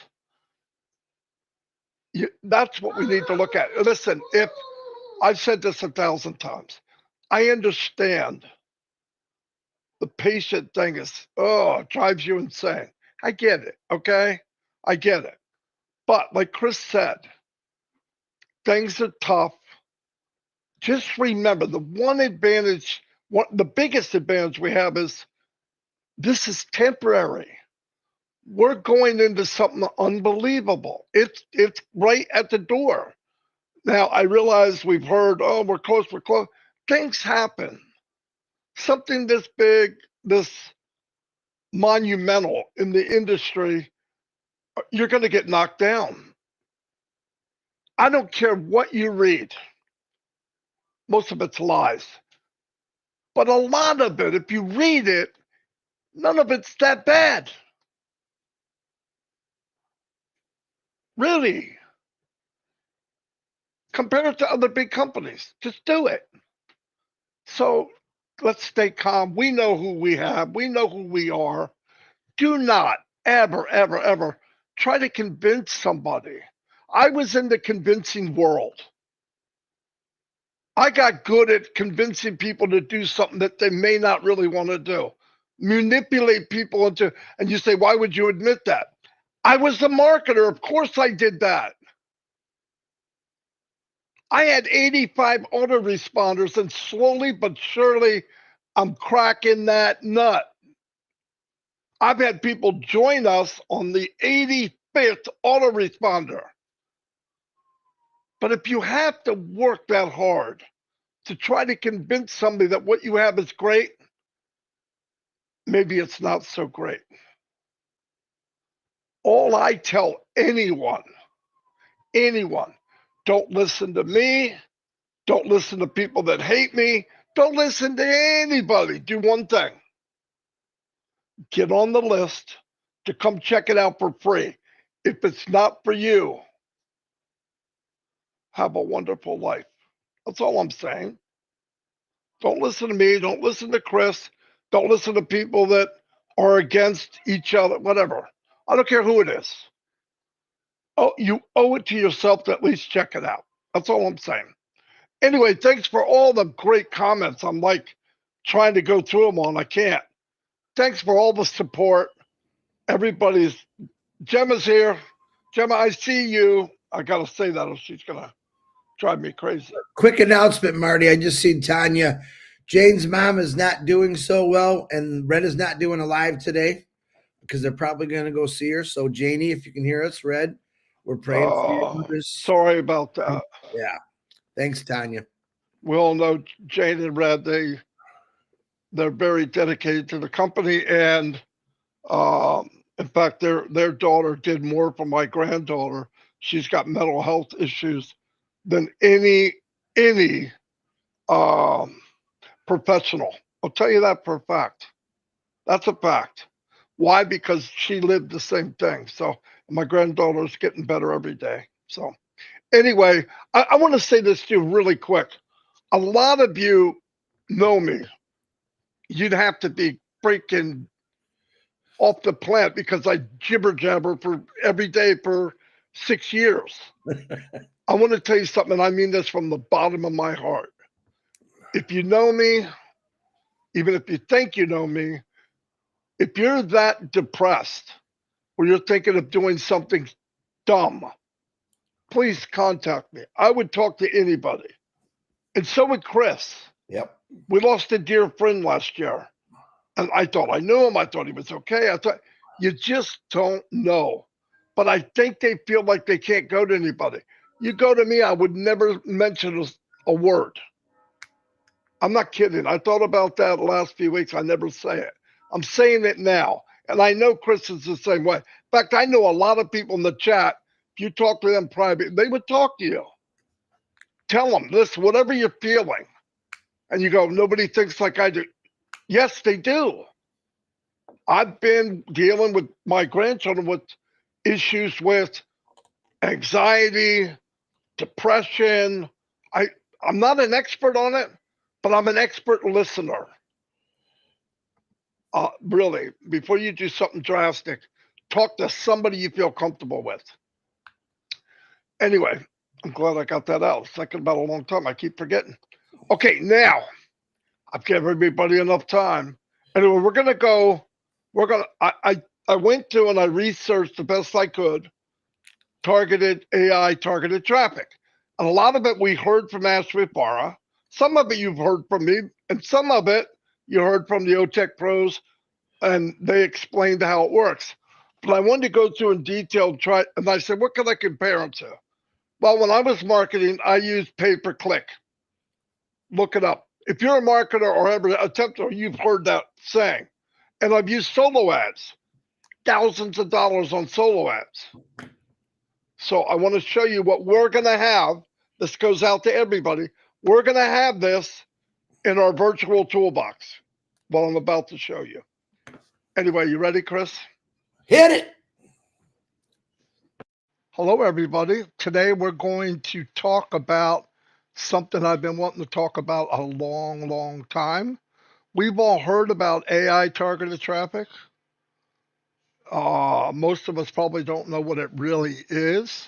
that's what we need to look at. Listen, if I've said this 1,000 times, I understand the patient thing is, it drives you insane. I get it, okay? I get it. But like Chris said, things are tough. Just remember the biggest advantage we have is this is temporary. We're going into something unbelievable. It's right at the door. Now, I realize we've heard, we're close. Things happen. Something this big, this monumental in the industry, you're going to get knocked down. I don't care what you read. Most of it's lies. But a lot of it, if you read it, none of it's that bad. Really. Compare it to other big companies. Just do it. So let's stay calm. We know who we have. We know who we are. Do not ever, ever, ever try to convince somebody. I was in the convincing world. I got good at convincing people to do something that they may not really want to do. Manipulate people into, and you say, why would you admit that? I was the marketer. Of course I did that. I had 85 autoresponders, and slowly but surely, I'm cracking that nut. I've had people join us on the 85th autoresponder. But if you have to work that hard to try to convince somebody that what you have is great, maybe it's not so great. All I tell anyone, don't listen to me. Don't listen to people that hate me. Don't listen to anybody. Do one thing. Get on the list to come check it out for free. If it's not for you, have a wonderful life. That's all I'm saying. Don't listen to me. Don't listen to Chris. Don't listen to people that are against each other, whatever. I don't care who it is. Oh, you owe it to yourself to at least check it out. That's all I'm saying. Anyway, thanks for all the great comments. I'm like trying to go through them all, and I can't. Thanks for all the support. Gemma's here. Gemma, I see you. I got to say that or she's going to drive me crazy. Quick announcement, Marty. I just seen Tanya. Jane's mom is not doing so well, and Red is not doing a live today because they're probably going to go see her. So, Janie, if you can hear us, Red, we're praying for you. Sorry about that. Yeah. Thanks, Tanya. We all know Jane and Red, they're very dedicated to the company. And in fact, their daughter did more for my granddaughter. She's got mental health issues than any professional I'll tell you that for a fact. That's a fact. Why? Because she lived the same thing. So my granddaughter's getting better every day. So anyway, I want to say this to you really quick. A lot of you know me. You'd have to be freaking off the planet because I jibber jabber for every day for 6 years. I want to tell you something, and I mean this from the bottom of my heart. If you know me, even if you think you know me, if you're that depressed or you're thinking of doing something dumb, please contact me. I would talk to anybody. And so would Chris. Yep. We lost a dear friend last year. And I thought I knew him. I thought he was okay. I thought, you just don't know. But I think they feel like they can't go to anybody. You go to me, I would never mention a word. I'm not kidding. I thought about that the last few weeks. I never say it. I'm saying it now. And I know Chris is the same way. In fact, I know a lot of people in the chat, if you talk to them private, they would talk to you. Tell them, listen, whatever you're feeling. And you go, nobody thinks like I do. Yes, they do. I've been dealing with my grandchildren with issues with anxiety, depression. I'm not an expert on it, but I'm an expert listener. Really, before you do something drastic, talk to somebody you feel comfortable with. Anyway, I'm glad I got that out. I was thinking about it a long time. I keep forgetting. Okay, now I've given everybody enough time. Anyway, I went to and I researched the best I could targeted AI, targeted traffic. And a lot of it we heard from Ashley Barra. Some of it you've heard from me, and some of it you heard from the OTech pros, and they explained how it works. But I wanted to go through in detail, and I said, what can I compare them to? Well, when I was marketing, I used pay-per-click. Look it up. If you're a marketer or ever attempted, you've heard that saying. And I've used solo ads, thousands of dollars on solo ads. So I want to show you what we're going to have. This goes out to everybody. We're going to have this in our virtual toolbox, what I'm about to show you. Anyway, you ready, Chris? Hit it. Hello, everybody. Today we're going to talk about something I've been wanting to talk about a long, long time. We've all heard about AI targeted traffic. Most of us probably don't know what it really is.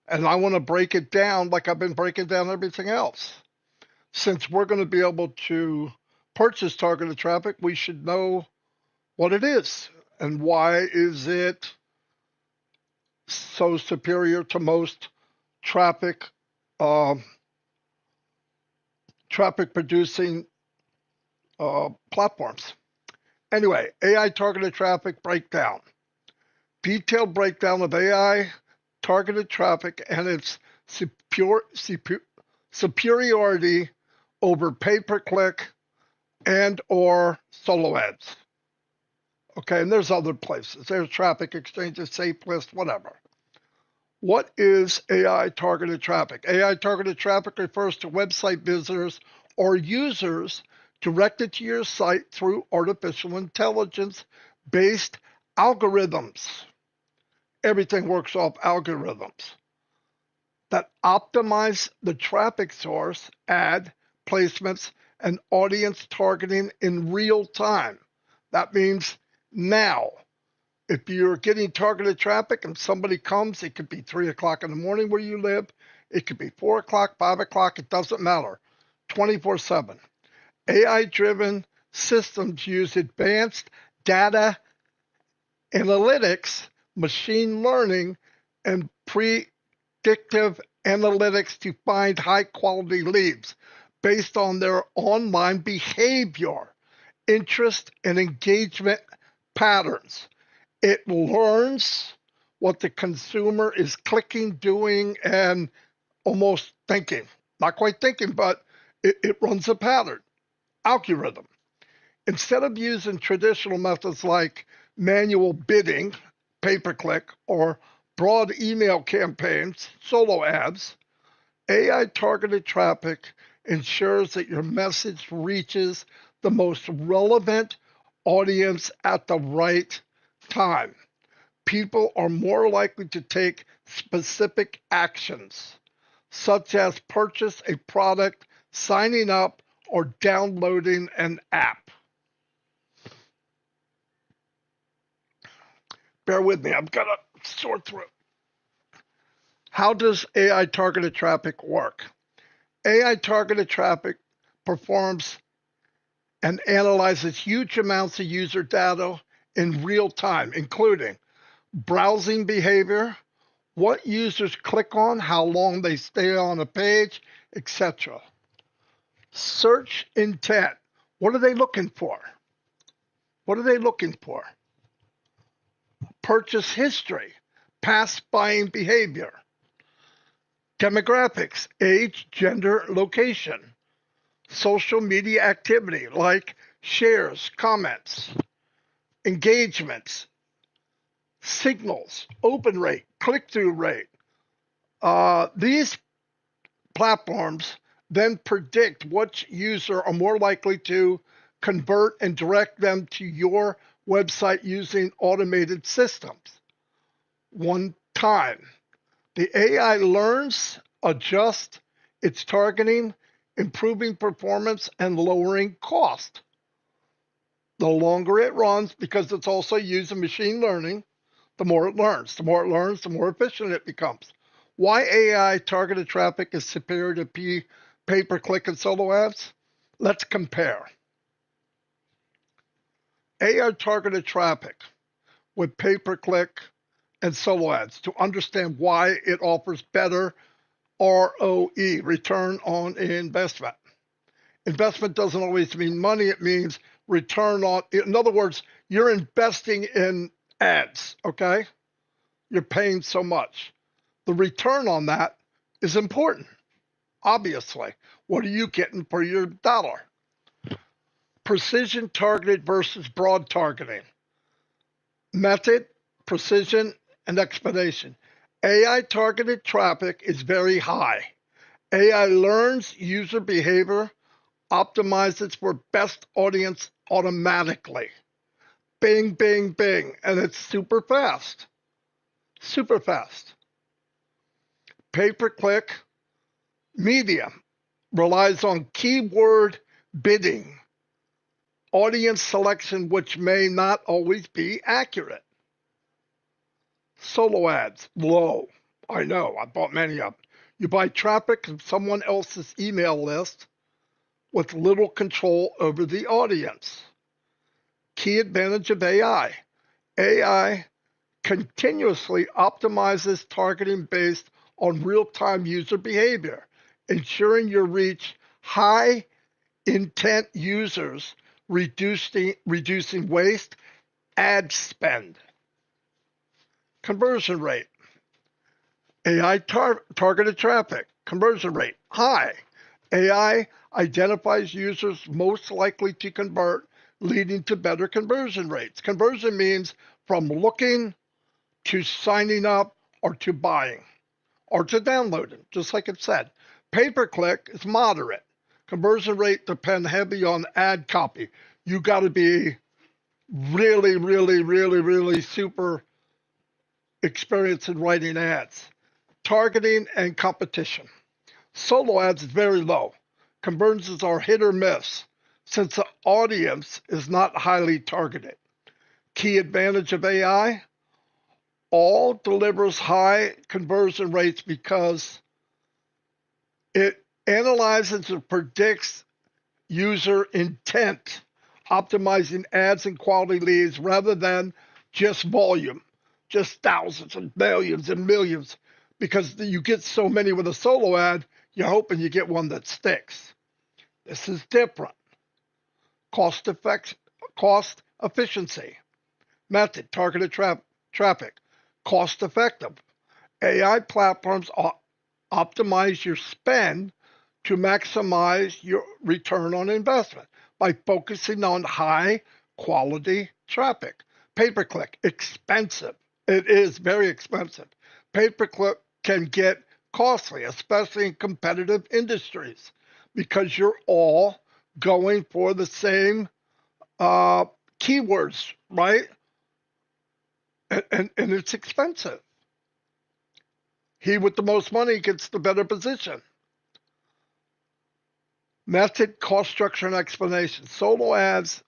And I want to break it down like I've been breaking down everything else. Since we're going to be able to purchase targeted traffic, we should know what it is and why is it so superior to most traffic producing platforms. Anyway, AI targeted traffic breakdown. Detailed breakdown of AI targeted traffic and its superiority over pay-per-click and or solo ads. Okay, and there's other places. There's traffic exchanges, safe list, whatever. What is AI targeted traffic? AI targeted traffic refers to website visitors or users directed to your site through artificial intelligence-based algorithms. Everything works off algorithms that optimize the traffic source, ad placements, and audience targeting in real time. That means now. If you're getting targeted traffic and somebody comes, it could be 3 o'clock in the morning where you live. It could be 4 o'clock, 5 o'clock. It doesn't matter. 24/7. AI-driven systems use advanced data analytics, machine learning, and predictive analytics to find high-quality leads based on their online behavior, interest, and engagement patterns. It learns what the consumer is clicking, doing, and almost thinking. Not quite thinking, but it runs a pattern, algorithm. Instead of using traditional methods like manual bidding, pay-per-click, or broad email campaigns, solo ads, AI targeted traffic ensures that your message reaches the most relevant audience at the right time. People are more likely to take specific actions, such as purchase a product, signing up, or downloading an app. Bear with me, I've got a sore throat. How does AI targeted traffic work? AI targeted traffic performs and analyzes huge amounts of user data in real time, including browsing behavior, what users click on, how long they stay on a page, etc. Search intent. What are they looking for? What are they looking for? Purchase history, past buying behavior. Demographics, age, gender, location. Social media activity like shares, comments, engagements, signals, open rate, click-through rate. These platforms then predict which user are more likely to convert and direct them to your website using automated systems. One time, the AI learns, adjusts its targeting, improving performance and lowering cost. The longer it runs, because it's also using machine learning, the more it learns. The more it learns, the more efficient it becomes. Why AI targeted traffic is superior to pay-per-click and solo ads? Let's compare. AI targeted traffic with pay-per-click and solo ads to understand why it offers better ROE, return on investment. Investment doesn't always mean money, it means return on, in other words, you're investing in ads, okay? You're paying so much. The return on that is important, obviously. What are you getting for your dollar? Precision targeted versus broad targeting. Method, precision, and explanation. AI targeted traffic is very high. AI learns user behavior, optimizes for best audience automatically. Bing, bing, bing, and it's super fast. Super fast. Pay-per-click media relies on keyword bidding, audience selection, which may not always be accurate. Solo ads, low. I know, I bought many of them. You buy traffic from someone else's email list with little control over the audience. Key advantage of AI. AI continuously optimizes targeting based on real-time user behavior, ensuring you reach high intent users, reducing waste, ad spend. Conversion rate. AI targeted traffic. Conversion rate, high. AI identifies users most likely to convert, leading to better conversion rates. Conversion means from looking to signing up or to buying or to downloading, just like it said. Pay-per-click is moderate. Conversion rate depends heavy on ad copy. You got to be really, really, really, really super experienced in writing ads. Targeting and competition. Solo ads is very low. Conversions are hit or miss since the audience is not highly targeted. Key advantage of AI, all delivers high conversion rates because it analyzes and predicts user intent, optimizing ads and quality leads rather than just volume, just thousands and millions, because you get so many with a solo ad, you're hoping you get one that sticks. This is different. Cost efficiency. Method, targeted traffic. Cost effective. AI platforms optimize your spend to maximize your return on investment by focusing on high quality traffic. Pay-per-click, expensive. It is very expensive. Pay-per-click can get costly, especially in competitive industries, because you're all going for the same keywords, right? And it's expensive. He with the most money gets the better position. Method, cost structure, and explanation. Solo ads,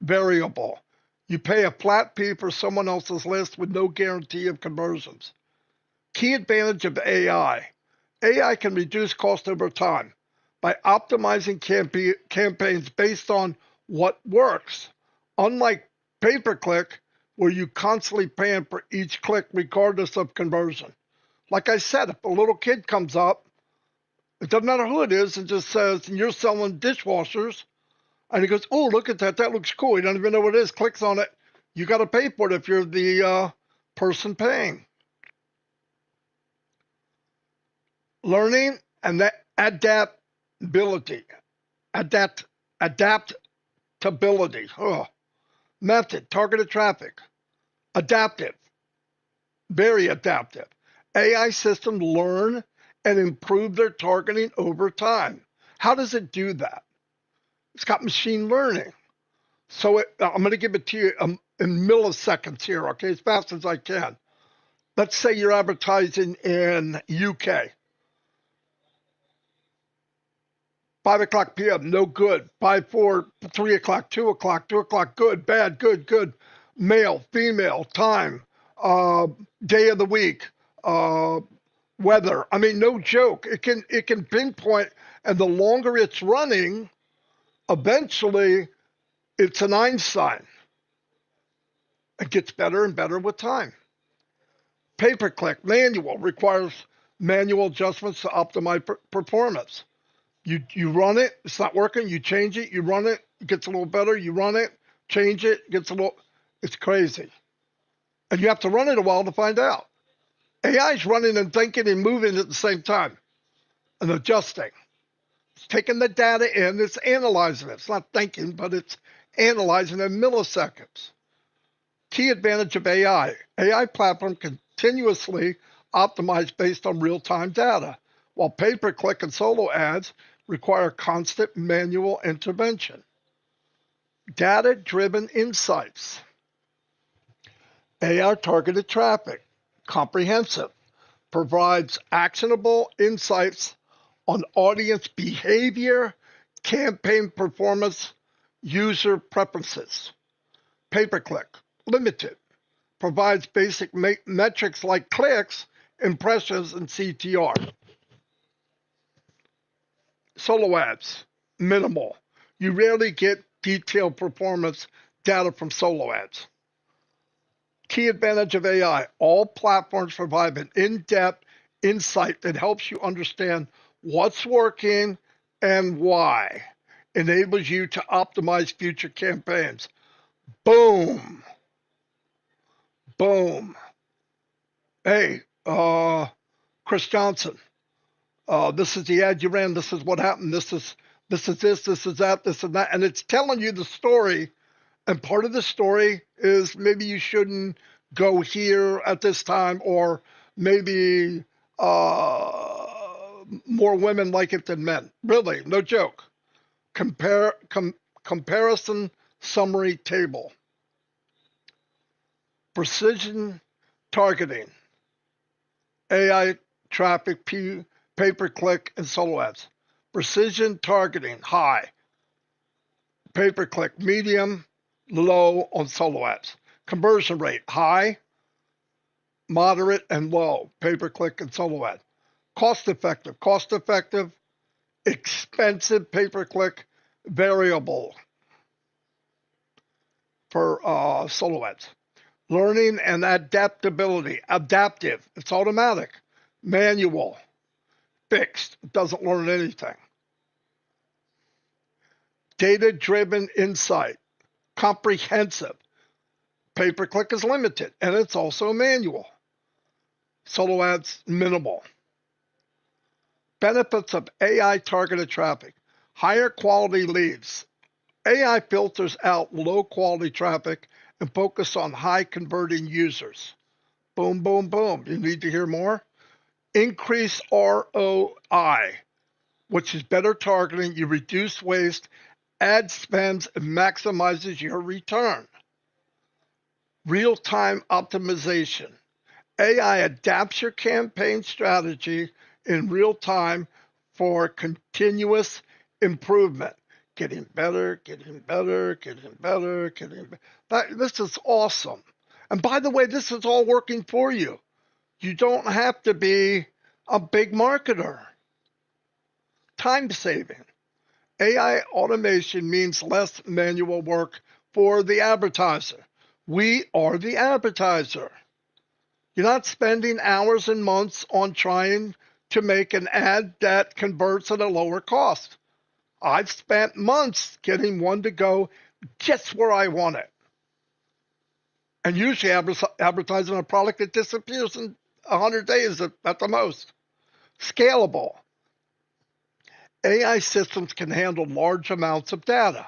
variable. You pay a flat fee for someone else's list with no guarantee of conversions. Key advantage of AI. AI can reduce cost over time by optimizing campaigns based on what works. Unlike pay-per-click, where you constantly paying for each click regardless of conversion. Like I said, if a little kid comes up, it doesn't matter who it is, and just says, you're selling dishwashers, and he goes, oh, look at that, that looks cool. He doesn't even know what it is, clicks on it. You got to pay for it if you're the person paying. Learning and adaptability. Adaptability. Oh. Method, targeted traffic. Adaptive, very adaptive. AI systems learn and improve their targeting over time. How does it do that? It's got machine learning. So I'm going to give it to you in milliseconds here, okay, as fast as I can. Let's say you're advertising in UK. 5 o'clock p.m., no good. 5, 4, 3 o'clock, 2 o'clock, 2 o'clock, good, bad, good, good. Male, female, time, day of the week, weather. I mean, no joke. It can pinpoint, and the longer it's running, eventually it's an Einstein. It gets better and better with time. Pay-per-click, manual, requires manual adjustments to optimize performance. You run it, it's not working, you change it, you run it, it gets a little better, you run it, change it, gets a little, it's crazy. And you have to run it a while to find out. AI is running and thinking and moving at the same time and adjusting. It's taking the data in, it's analyzing it. It's not thinking, but it's analyzing in milliseconds. Key advantage of AI. AI platform continuously optimize based on real-time data, while pay-per-click and solo ads require constant manual intervention. Data-driven insights. AI targeted traffic, comprehensive, provides actionable insights on audience behavior, campaign performance, user preferences. Pay-per-click, limited, provides basic metrics like clicks, impressions, and CTR. Solo ads, minimal. You rarely get detailed performance data from solo ads. Key advantage of AI, all platforms provide an in-depth insight that helps you understand what's working and why. Enables you to optimize future campaigns. Boom. Boom. Hey, Chris Johnson, this is the ad you ran, this is what happened, this is this is that, this and that, and it's telling you the story. And part of the story is maybe you shouldn't go here at this time, or maybe more women like it than men. Really, no joke. Comparison summary table. Precision targeting. AI traffic, pay-per-click, and solo ads. Precision targeting, high. Pay-per-click, medium, low on solo ads. Conversion rate, high, moderate, and low. Pay-per-click and solo ad. Cost effective, expensive pay-per-click, variable for solo ads. Learning and adaptability, adaptive, it's automatic. Manual, fixed, it doesn't learn anything. Data-driven insight, comprehensive. Pay-per-click is limited, and it's also manual. Solo ads, minimal. Benefits of AI targeted traffic. Higher quality leads. AI filters out low quality traffic and focus on high converting users. Boom, boom, boom. You need to hear more? Increase ROI, which is better targeting. You reduce waste ad spends and maximizes your return. Real-time optimization. AI adapts your campaign strategy in real time for continuous improvement. Getting better, getting better, getting better, getting better. This is awesome. And by the way, this is all working for you. You don't have to be a big marketer. Time saving. AI automation means less manual work for the advertiser. We are the advertiser. You're not spending hours and months on trying to make an ad that converts at a lower cost. I've spent months getting one to go just where I want it. And usually advertising a product that disappears in 100 days at the most. Scalable. AI systems can handle large amounts of data,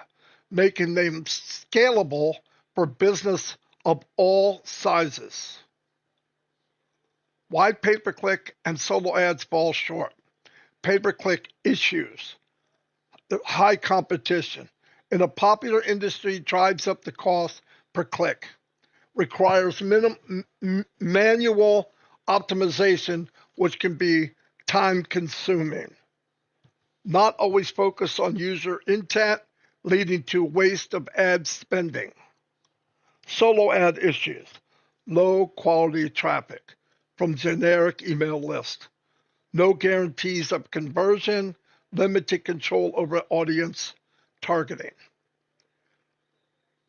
making them scalable for business of all sizes. Why pay-per-click and solo ads fall short? Pay-per-click issues, the high competition in a popular industry drives up the cost per click, requires manual optimization, which can be time-consuming. Not always focused on user intent, leading to waste of ad spending. Solo ad issues, low quality traffic from generic email list, no guarantees of conversion, limited control over audience targeting.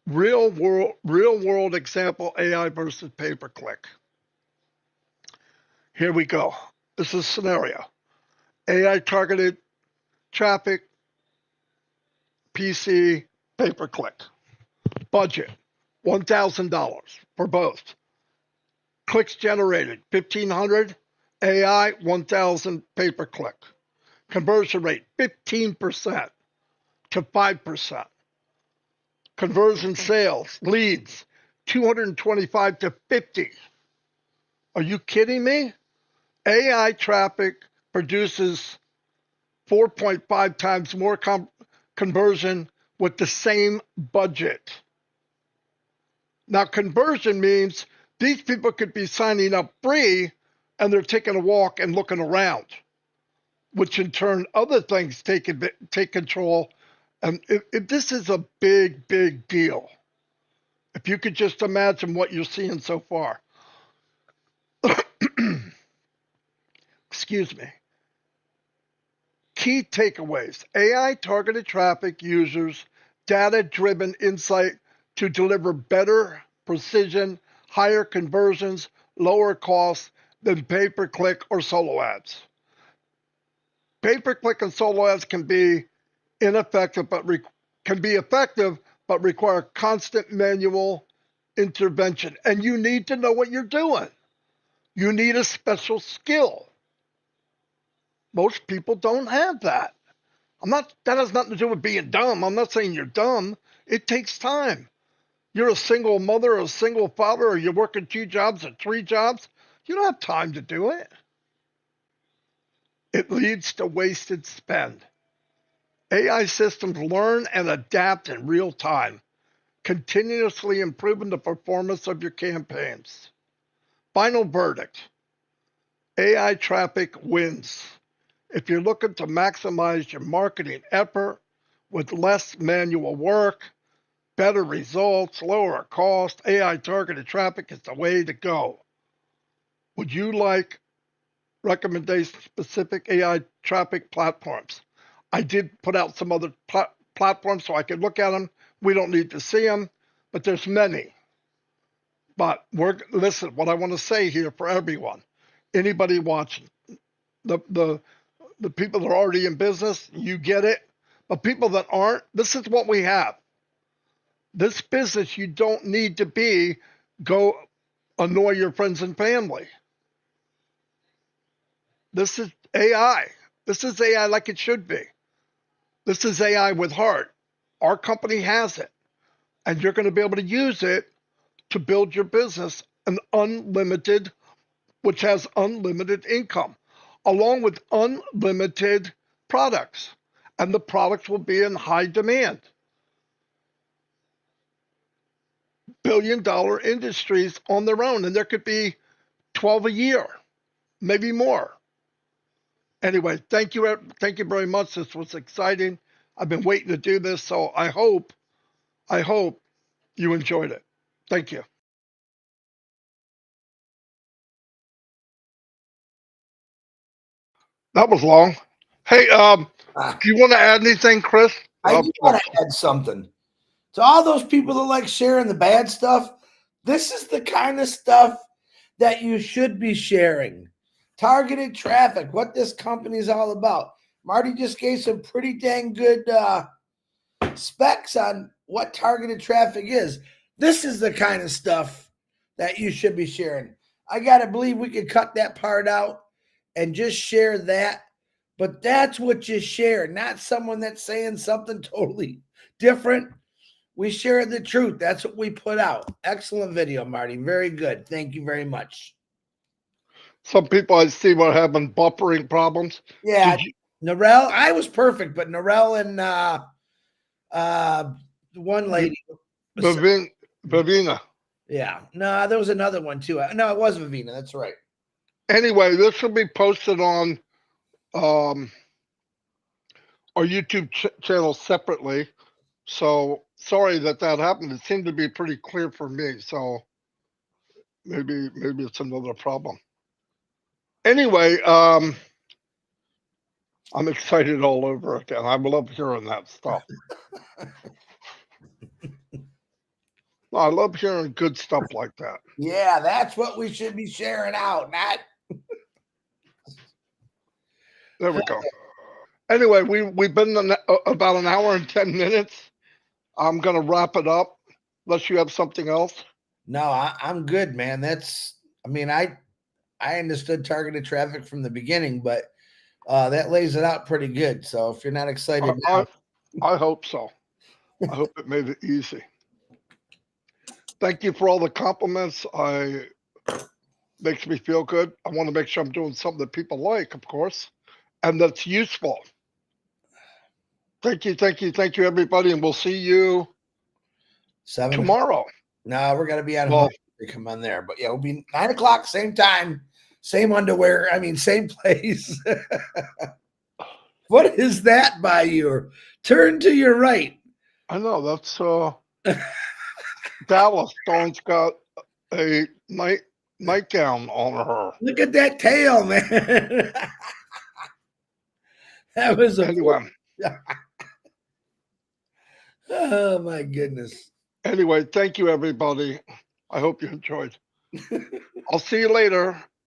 Real world example, AI versus pay-per-click. Here we go. This is a scenario. AI targeted traffic, PC, pay-per-click. Budget, $1,000 for both. Clicks generated, 1,500. AI, 1,000 pay-per-click. Conversion rate, 15% to 5%. Conversion sales, leads, 225 to 50. Are you kidding me? AI traffic produces 4.5 times more conversion with the same budget. Now, conversion means these people could be signing up free and they're taking a walk and looking around, which in turn other things take control. And this is a big, big deal. If you could just imagine what you're seeing so far. Excuse me. Key takeaways. AI targeted traffic users data-driven insight to deliver better precision, higher conversions, lower costs than pay-per-click or solo ads. Pay-per-click and solo ads can be ineffective, but effective, but require constant manual intervention. And you need to know what you're doing. You need a special skill. Most people don't have that. That has nothing to do with being dumb. I'm not saying you're dumb. It takes time. You're a single mother or a single father, or you're working 2 jobs or 3 jobs. You don't have time to do it. It leads to wasted spend. AI systems learn and adapt in real time, continuously improving the performance of your campaigns. Final verdict. AI traffic wins. If you're looking to maximize your marketing effort with less manual work, better results, lower cost, AI targeted traffic is the way to go. Would you like recommendation-specific AI traffic platforms? I did put out some other platforms so I could look at them. We don't need to see them, but there's many. But listen, what I want to say here for everyone, anybody watching, the people that are already in business, you get it. But people that aren't, this is what we have. This business, you don't need to go annoy your friends and family. This is AI. This is AI like it should be. This is AI with heart. Our company has it. And you're going to be able to use it to build your business which has unlimited income, along with unlimited products. And the products will be in high demand. billion-dollar industries on their own, and there could be 12 a year, maybe more. Anyway, thank you very much. This was exciting. I've been waiting to do this, so I hope you enjoyed it. Thank you. That was long. Hey, do you want to add anything, Chris? I do want to add something. To all those people that like sharing the bad stuff, this is the kind of stuff that you should be sharing. Targeted traffic, what this company is all about. Marty just gave some pretty dang good specs on what targeted traffic is. This is the kind of stuff that you should be sharing. I got to believe we could cut that part out and just share that. But that's what you share, not someone that's saying something totally different. We share the truth. That's what we put out. Excellent video, Marty. Very good. Thank you very much. Some people I see were having buffering problems. Yeah, Narelle, I was perfect, but Narelle and one lady, Vivina. Yeah, no, there was another one too. No, it was Vivina. That's right. Anyway, this will be posted on our YouTube channel separately. So sorry that happened. It seemed to be pretty clear for me. So maybe it's another problem. Anyway, I'm excited all over again. I love hearing that stuff. I love hearing good stuff like that. Yeah, that's what we should be sharing out, not. There we go. Anyway, we've been about an hour and 10 minutes. I'm gonna wrap it up, unless you have something else. No, I'm good, man. I understood targeted traffic from the beginning, but that lays it out pretty good. So if you're not excited now, I hope so. I hope it made it easy. Thank you for all the compliments. Makes me feel good. I want to make sure I'm doing something that people like, of course, and that's useful. Thank you, everybody, and we'll see you 7 tomorrow. No, we're gonna be on to come on there, but yeah, we'll be 9 o'clock, same time, same underwear. I mean, same place. What is that by you? Turn to your right. I know that's Dallas. Dawn's got a nightgown on her. Look at that tail, man. That was anyway. Oh my goodness. Anyway, thank you, everybody. I hope you enjoyed. I'll see you later.